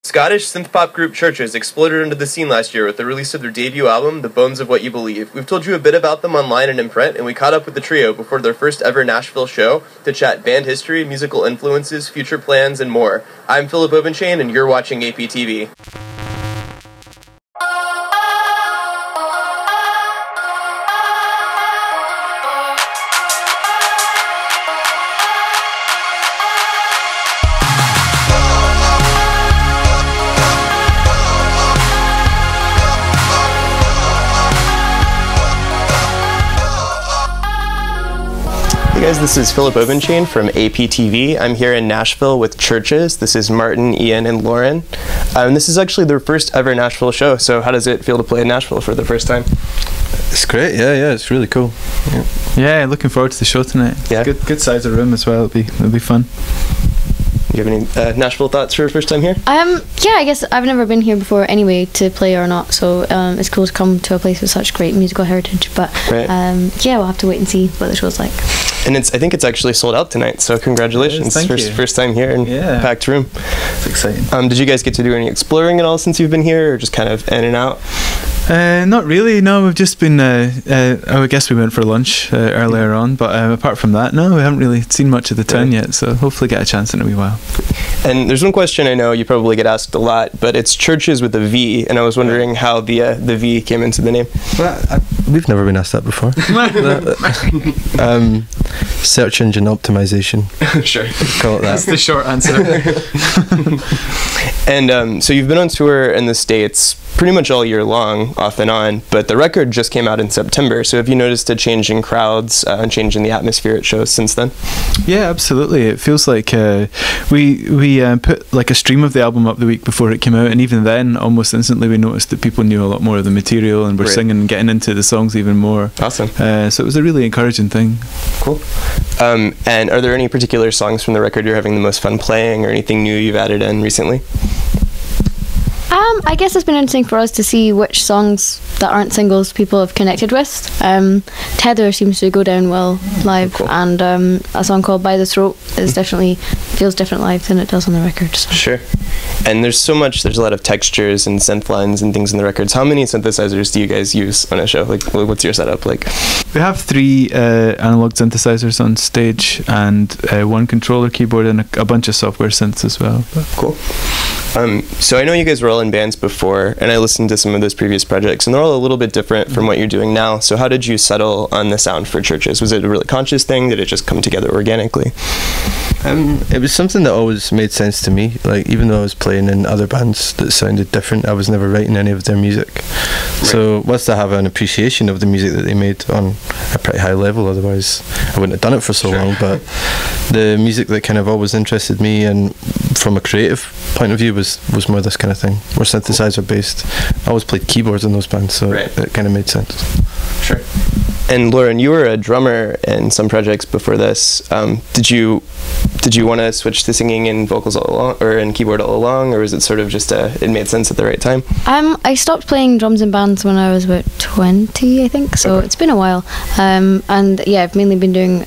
Scottish synthpop group Chvrches exploded into the scene last year with the release of their debut album, The Bones of What You Believe. We've told you a bit about them online and in print, and we caught up with the trio before their first ever Nashville show to chat band history, musical influences, future plans, and more. I'm Philip Obenschain, and you're watching APTV. Hey guys, this is Philip Obenschain from APTV. I'm here in Nashville with Chvrches. This is Martin, Ian, and Lauren. And this is actually their first ever Nashville show, so how does it feel to play in Nashville for the first time? It's great, yeah, it's really cool. Yeah, looking forward to the show tonight. Yeah. Good size of room as well, it'll be fun. Do you have any Nashville thoughts for your first time here? Yeah, I guess I've never been here before anyway, to play or not, so it's cool to come to a place with such great musical heritage, but right. Yeah, we'll have to wait and see what the show's like. And I think it's actually sold out tonight, so congratulations. Thank you. First time here in a packed room. It's exciting. Did you guys get to do any exploring at all since you've been here, or just kind of in and out? Not really, no, we've just been, I guess we went for lunch earlier on, but apart from that, no, we haven't really seen much of the town yet, so hopefully get a chance in a wee while. And there's one question I know you probably get asked a lot, but it's Chvrches with a V, and I was wondering how the V came into the name. Well, we've never been asked that before. Search engine optimization. Sure. Call it that. That's the short answer. And so you've been on tour in the States pretty much all year long, off and on, but the record just came out in September, so have you noticed a change in crowds and change in the atmosphere at shows since then? Yeah, absolutely. It feels like we put like a stream of the album up the week before it came out, and even then almost instantly we noticed that people knew a lot more of the material and were singing and getting into the songs even more. Awesome. So it was a really encouraging thing. Cool. And are there any particular songs from the record you're having the most fun playing, or anything new you've added in recently? I guess it's been interesting for us to see which songs that aren't singles people have connected with. Tether seems to go down well live, cool. And a song called By the Throat is definitely feels different live than it does on the record. So. Sure. And there's a lot of textures and synth lines and things in the records. How many synthesizers do you guys use on a show? Like, what's your setup like? We have 3 analog synthesizers on stage, and 1 controller keyboard, and a bunch of software synths as well. Cool. So I know you guys were all in bands before, and I listened to some of those previous projects, and they're all a little bit different from what you're doing now. So how did you settle on the sound for Chvrches? Was it a really conscious thing? Did it just come together organically? It was something that always made sense to me. Like, even though I was playing in other bands that sounded different, I was never writing any of their music. Right. So whilst I have an appreciation of the music that they made on a pretty high level, otherwise I wouldn't have done it for so long, but the music that kind of always interested me, and from a creative point of view, was more this kind of thing, more synthesizer based. I always played keyboards in those bands, so it kind of made sense. Sure. And Lauren, you were a drummer in some projects before this. Did you want to switch to singing and vocals all along, or in keyboard all along, or was it sort of just it made sense at the right time? I stopped playing drums in bands when I was about 20, I think, so it's been a while. And yeah, I've mainly been doing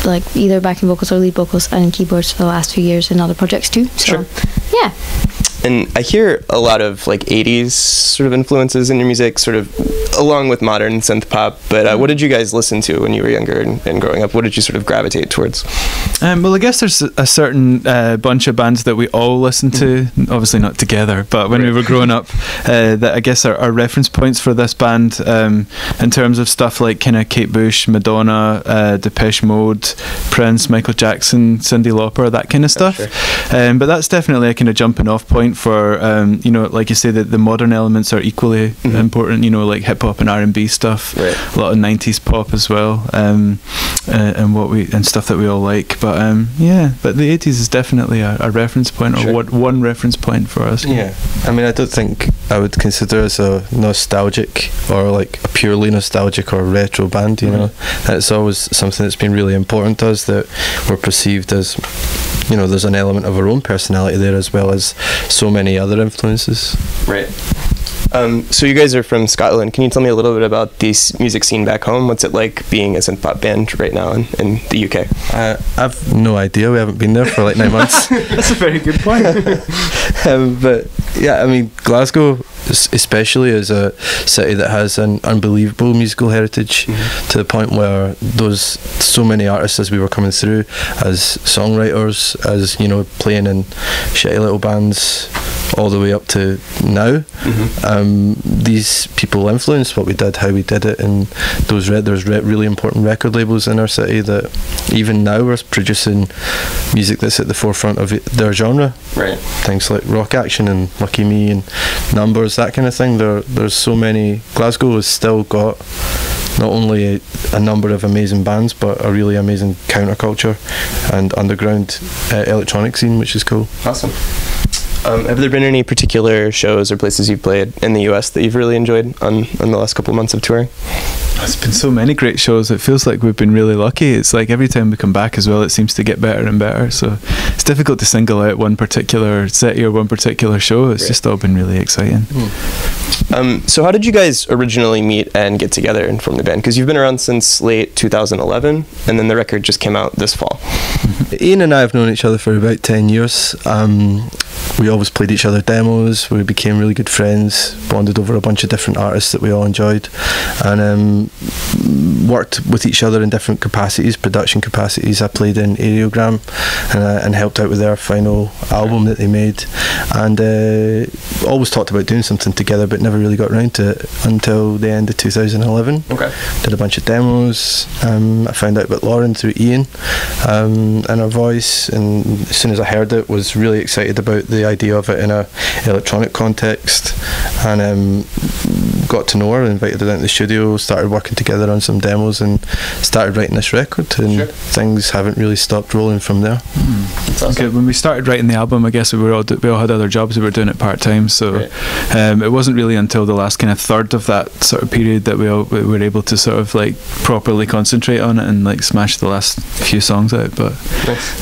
like either backing vocals or lead vocals and keyboards for the last few years in other projects too. So, yeah. And I hear a lot of like 80s sort of influences in your music, sort of along with modern synth pop, but what did you guys listen to when you were younger and growing up? What did you sort of gravitate towards? Well, I guess there's a certain bunch of bands that we all listened to, obviously not together, but when we were growing up, that I guess are reference points for this band in terms of stuff like kind of Kate Bush, Madonna, Depeche Mode, Prince, Michael Jackson, Cyndi Lauper, that kind of stuff. But that's definitely a kind of jumping off point for you know, like you say, that the modern elements are equally important, you know, like hip hop and R&B stuff, a lot of 90s pop as well, and stuff that we all like. But but the 80s is definitely a reference point, or one reference point for us. Yeah, I mean, I don't think I would consider us a nostalgic or like a purely nostalgic or retro band, you know. It's always something that's been really important to us, that we're perceived as, you know, there's an element of our own personality there as well as so many other influences. Right. So you guys are from Scotland. Can you tell me a little bit about the music scene back home? What's it like being a synthpop band right now in the UK? I've no idea. We haven't been there for like 9 months. That's a very good point. But yeah, I mean, Glasgow especially is a city that has an unbelievable musical heritage, to the point where there's so many artists as we were coming through, as songwriters, as you know, playing in shitty little bands all the way up to now. These people influenced what we did, how we did it, and there's really important record labels in our city that even now are producing music that's at the forefront of their genre. Right. Things like Rock Action and Lucky Me and Numbers, that kind of thing. There's so many. Glasgow has still got not only a number of amazing bands, but a really amazing counterculture and underground electronic scene, which is cool. Awesome. Have there been any particular shows or places you've played in the US that you've really enjoyed on the last couple of months of touring? There's been so many great shows. It feels like we've been really lucky. It's like every time we come back as well, it seems to get better and better. So it's difficult to single out one particular city or one particular show. It's just all been really exciting. So how did you guys originally meet and get together and form the band? Because you've been around since late 2011, and then the record just came out this fall. Ian and I have known each other for about 10 years. We always played each other demos. We became really good friends, bonded over a bunch of different artists that we all enjoyed, and worked with each other in different capacities, production capacities. I played in Aerogram and helped out with their final album that they made, and always talked about doing something together, but never really got around to it until the end of 2011. Okay. Did a bunch of demos. I found out about Lauren through Ian and her voice, and as soon as I heard it, was really excited about the idea of it in a electronic context, and got to know her, invited her down to the studio, started working together on some demos, and started writing this record, and things haven't really stopped rolling from there. That's awesome. Okay, when we started writing the album, I guess we all had other jobs. We were doing it part-time, so it wasn't really until the last kind of third of that sort of period that we were able to sort of like properly concentrate on it and like smash the last few songs out, but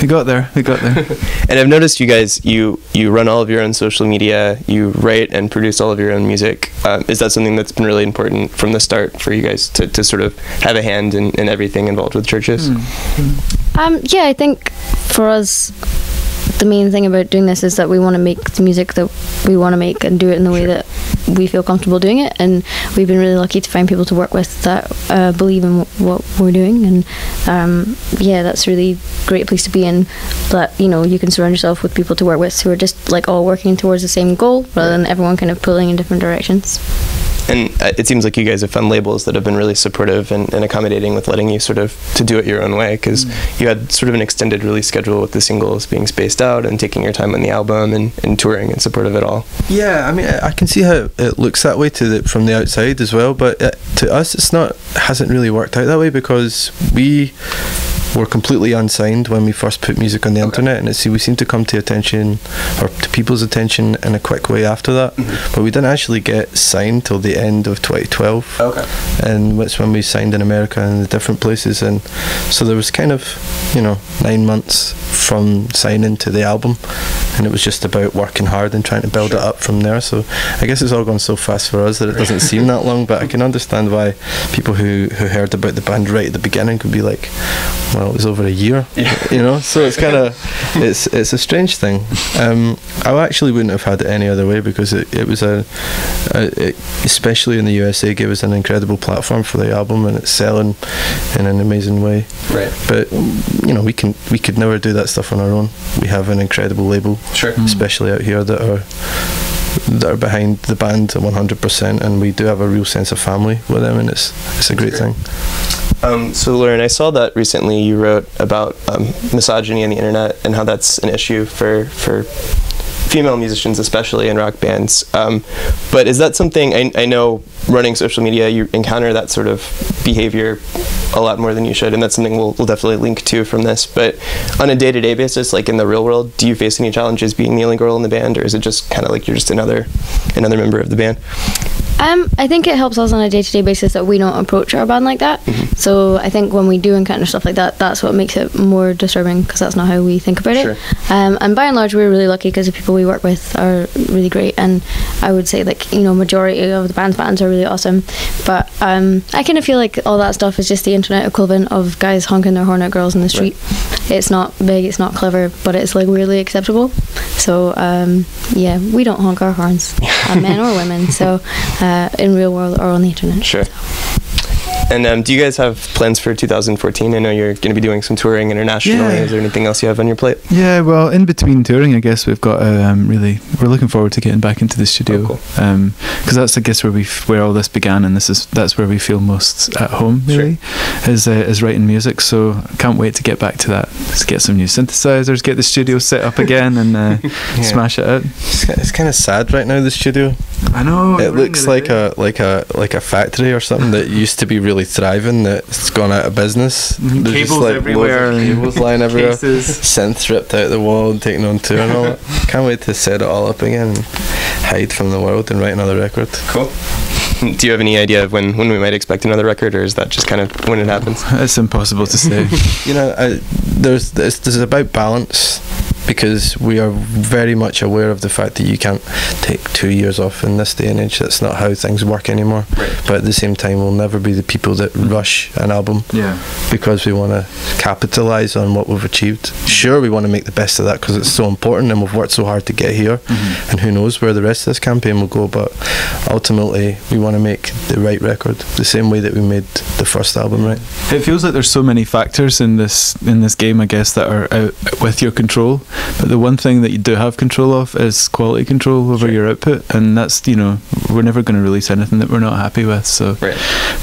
we got there. And I've noticed you guys, you run all of your own social media, you write and produce all of your own music. Is that something that's been really important from the start for you guys to sort of have a hand in everything involved with Chvrches? Yeah, I think for us, the main thing about doing this is that we want to make the music that we want to make and do it in the way that we feel comfortable doing it, and we've been really lucky to find people to work with that believe in what we're doing, and yeah, that's a really great place to be in, that you know, you can surround yourself with people to work with who are just like all working towards the same goal rather than everyone kind of pulling in different directions. And it seems like you guys have found labels that have been really supportive and accommodating with letting you sort of to do it your own way, because you had sort of an extended release schedule with the singles being spaced out and taking your time on the album and touring in support of it all. Yeah, I mean, I can see how it looks that way from the outside as well, but to us hasn't really worked out that way, because we were completely unsigned when we first put music on the internet, and we seem to come to attention, or to people's attention, in a quick way after that. But we didn't actually get signed till the end of 2012. And that's when we signed in America and the different places, and so there was kind of 9 months from signing to the album, and it was just about working hard and trying to build it up from there. So I guess it's all gone so fast for us that it doesn't seem that long, but I can understand why people who heard about the band right at the beginning could be like, well, it was over a year, so it's kind of it's a strange thing. I actually wouldn't have had it any other way, because it was especially in the USA, gave us an incredible platform for the album, and it's selling in an amazing way. But we could never do that stuff on our own. We have an incredible label, especially out here, that are behind the band 100%, and we do have a real sense of family with them, and it's a great thing. So Lauren, I saw that recently you wrote about misogyny on the internet and how that's an issue for female musicians, especially in rock bands. But is that something, I know running social media, you encounter that sort of behavior a lot more than you should, and that's something we'll definitely link to from this. But on a day-to-day basis, like in the real world, do you face any challenges being the only girl in the band, or is it just kind of like you're just another member of the band? I think it helps us on a day-to-day basis that we don't approach our band like that. So I think when we do encounter stuff like that, that's what makes it more disturbing, because that's not how we think about it. And by and large, we're really lucky, because the people we work with are really great, and I would say like, you know, majority of the bands are really awesome, but I kind of feel like all that stuff is just the internet equivalent of guys honking their horn at girls in the street. Right. It's not big, it's not clever, but it's like weirdly acceptable. So yeah, we don't honk our horns, men or women, so in real world or on the internet. Sure. So. And do you guys have plans for 2014? I know you're going to be doing some touring internationally. Yeah. Is there anything else you have on your plate? Yeah, well, in between touring, I guess we've got we're looking forward to getting back into the studio. Oh, cool. Because that's, I guess, where all this began, and that's where we feel most at home, really, sure. is writing music. So can't wait to get back to that. Let's get some new synthesizers, get the studio set up again, and smash it out. It's kind of sad right now, the studio. I know. It looks like a factory or something that used to be really thriving, that's gone out of business. There's cables just like everywhere, cables lying everywhere, cases. synths ripped out the wall and taken on tour and all that. Can't wait to set it all up again and hide from the world and write another record. Cool. Do you have any idea of when we might expect another record, or is that just kind of when it happens? It's impossible to say. You know, there's about balance, because we are very much aware of the fact that you can't take 2 years off in this day and age. That's not how things work anymore. Right. But at the same time, we'll never be the people that rush an album, because we want to capitalise on what we've achieved. Sure, we want to make the best of that because it's so important and we've worked so hard to get here, and who knows where the rest of this campaign will go, but ultimately we want to make the right record, the same way that we made the first album, right? It feels like there's so many factors in this game, I guess, that are out with your control. But the one thing that you do have control of is quality control over your output, and that's, you know, we're never going to release anything that we're not happy with. So,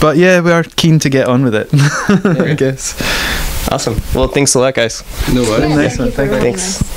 but yeah, we are keen to get on with it. I guess. Awesome. Well, thanks a lot, guys. No worries. Yeah, nice one. thanks. Thanks.